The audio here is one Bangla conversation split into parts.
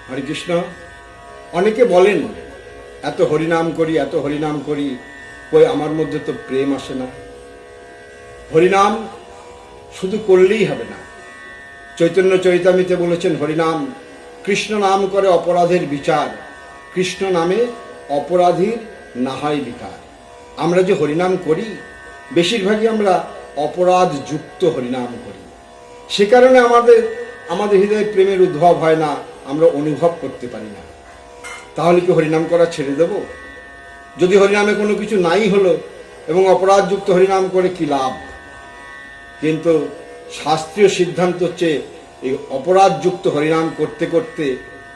হরে কৃষ্ণ। অনেকে বলেন এত হরিনাম করি, এত হরিনাম করি, কই আমার মধ্যে তো প্রেম আসে না। হরিনাম শুধু করলেই হবে না। চৈতন্য চরিতামৃতে বলেছেন হরিনাম কৃষ্ণ নাম করে অপরাধের বিচার, কৃষ্ণ নামে অপরাধীর না হয় বিকার। আমরা যে হরিনাম করি বেশিরভাগই আমরা অপরাধ যুক্ত হরিনাম করি। সে কারণে আমাদের হৃদয়ে প্রেমের উদ্ভব হয় না, আমরা অনুভব করতে পারি না। তাহলে কি হরিনাম করা ছেড়ে দেব? যদি হরিনামে কোনো কিছু নাই হলো এবং অপরাধযুক্ত হরিনাম করে কি লাভ? কিন্তু শাস্ত্রীয় সিদ্ধান্ত হচ্ছে এই অপরাধযুক্ত হরিনাম করতে করতে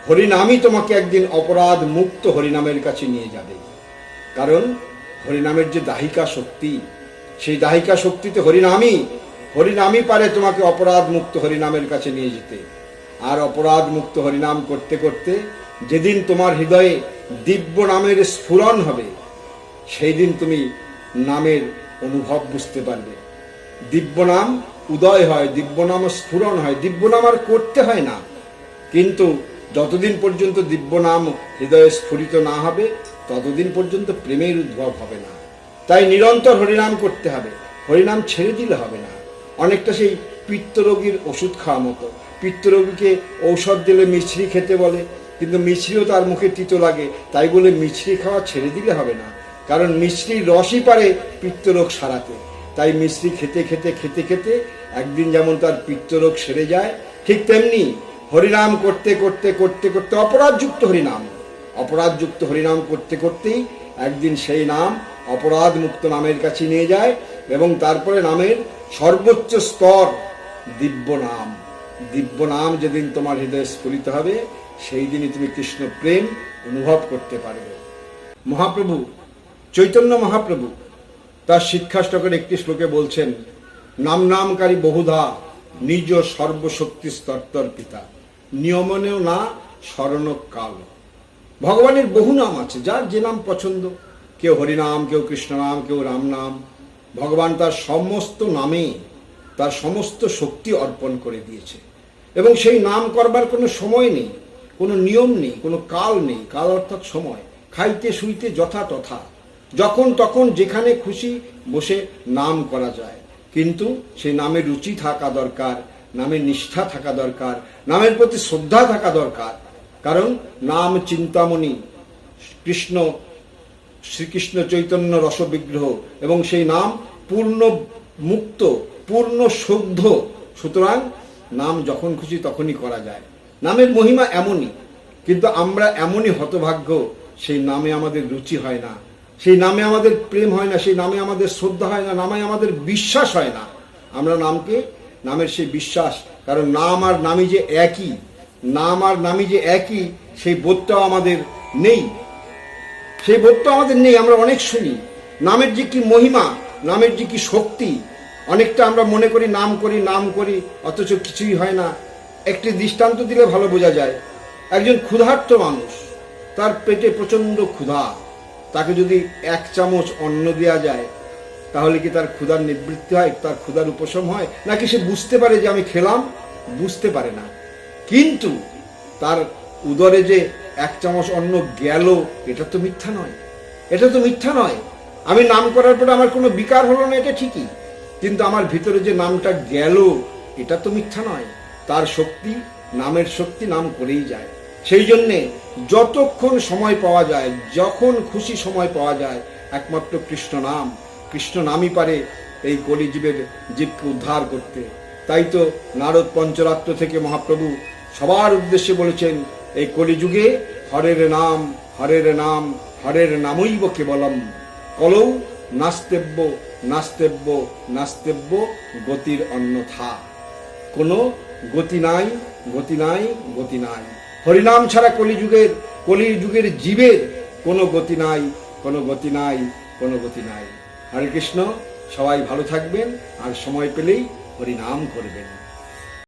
হরিনামই তোমাকে একদিন অপরাধ মুক্ত হরিনামের কাছে নিয়ে যাবে। কারণ হরিনামের যে দাহিকা শক্তি, সেই দাহিকা শক্তিতে হরিনামই পারে তোমাকে অপরাধ মুক্ত হরিনামের কাছে নিয়ে যেতে। আর অপরাধ মুক্ত হরিনাম করতে করতে যেদিন তোমার হৃদয়ে দিব্য নামের স্ফুরণ হবে, সেই দিন তুমি নামের অনুভব বুঝতে পারবে। দিব্য নাম উদয় হয়, দিব্য নাম স্ফুরণ হয়, দিব্য নাম আর করতে হয় না। কিন্তু যতদিন পর্যন্ত দিব্য নাম হৃদয়ে স্ফুরিত না হবে ততদিন পর্যন্ত প্রেমের উদ্ভব হবে না। তাই নিরন্তর হরিনাম করতে হবে, হরিনাম ছেড়ে দিলে হবে না। অনেকটা সেই পিত্তরোগীর ওষুধ খাওয়া মতো। পিত্তরোগীকে ঔষধ দিলে মিছরি খেতে বলে, কিন্তু মিছরিও তার মুখে তিতো লাগে, তাই বলে মিছরি খাওয়া ছেড়ে দিলে হবে না। কারণ মিছরির রসই পারে পিত্তরোগ সারাতে। তাই মিছরি খেতে খেতে খেতে খেতে একদিন যেমন তার পিত্তরোগ সেরে যায়, ঠিক তেমনি হরিনাম করতে করতে করতে করতে অপরাধযুক্ত হরিনাম করতে করতেই একদিন সেই নাম অপরাধ মুক্ত নামের কাছে নিয়ে যায় এবং তারপরে নামের সর্বোচ্চ স্তর দিব্য নাম যেদিন তোমার হৃদয়ে স্ফুরিত হবে সেই দিনই তুমি কৃষ্ণ প্রেম অনুভব করতে পারবে। মহাপ্রভু চৈতন্য মহাপ্রভু তার শিক্ষাষ্টকের একটি শ্লোকে বলছেন, নাম নামকারী বহুধা নিজ সর্বশক্তি স্তর্তর পিতা নিয়মনেও না স্মরণ কাল। ভগবানের বহু নাম আছে, যার যে নাম পছন্দ, কেউ হরিনাম, কেউ কৃষ্ণ নাম, কেউ রাম নাম। ভগবান তার সমস্ত নামে তার সমস্ত শক্তি অর্পণ করে দিয়েছে এবং সেই নাম করবার কোনো সময় নেই, কোনো নিয়ম নেই, কোনো কাল নেই। কাল অর্থাৎ সময়। খাইতে শুইতে যথা তথা, যখন তখন যেখানে খুশি বসে নাম করা যায়। কিন্তু সেই নামের রুচি থাকা দরকার, নামের নিষ্ঠা থাকা দরকার, নামের প্রতি শ্রদ্ধা থাকা দরকার। কারণ নাম চিন্তামণি, শ্রীকৃষ্ণ চৈতন্য রসবিগ্রহ এবং সেই নাম পূর্ণ মুক্ত, পূর্ণ শুদ্ধ। সুতরাং নাম যখন খুশি তখনই করা যায়। নামের মহিমা এমনই, কিন্তু আমরা এমনই হতভাগ্য, সেই নামে আমাদের রুচি হয় না, সেই নামে আমাদের প্রেম হয় না, সেই নামে আমাদের শ্রদ্ধা হয় না, নামে আমাদের বিশ্বাস হয় না। আমরা নামের সেই বিশ্বাস, কারণ নাম আর নামই যে একই, সেই বোধটাও আমাদের নেই। আমরা অনেক শুনি নামের যে কি মহিমা, নামের যে কি শক্তি। অনেকটা আমরা মনে করি নাম করি অথচ কিছুই হয় না। একটি দৃষ্টান্ত দিলে ভালো বোঝা যায়। একজন ক্ষুধার্ত মানুষ, তার পেটে প্রচন্ড ক্ষুধা, তাকে যদি 1 চামচ অন্ন দেওয়া যায় তাহলে কি তার ক্ষুধার নিবৃত্তি হয়, তার ক্ষুধার উপশম হয়? নাকি সে বুঝতে পারে যে আমি খেলাম? বুঝতে পারে না। কিন্তু তার উদরে যে 1 চামচ অন্ন গেল, এটা তো মিথ্যা নয়। আমি নাম করার পরে আমার কোনো বিকার হলো না, এটা ঠিকই, কিন্তু আমার ভিতরে যে নামটা গেল এটা তো মিথ্যা নয়। তার শক্তি, নামের শক্তি নাম করেই যায়। সেই জন্যে যতক্ষণ সময় পাওয়া যায়, যখন খুশি সময় পাওয়া যায়, একমাত্র কৃষ্ণ নামই পারে এই জীবকে উদ্ধার করতে। তাই তো নারদ পঞ্চরাত্র থেকে মহাপ্রভু সবার উদ্দেশ্যে বলেছেন, এই কলিযুগে হরের নামৈব কেবলম কলৌ নাস্তেব্য গতির অন্যথা। কোনো গতি নাই। হরিনাম ছাড়া কলিযুগের জীবের কোনো গতি নাই। হরে কৃষ্ণ। সবাই ভালো থাকবেন আর সময় পেলেই হরিনাম করবেন।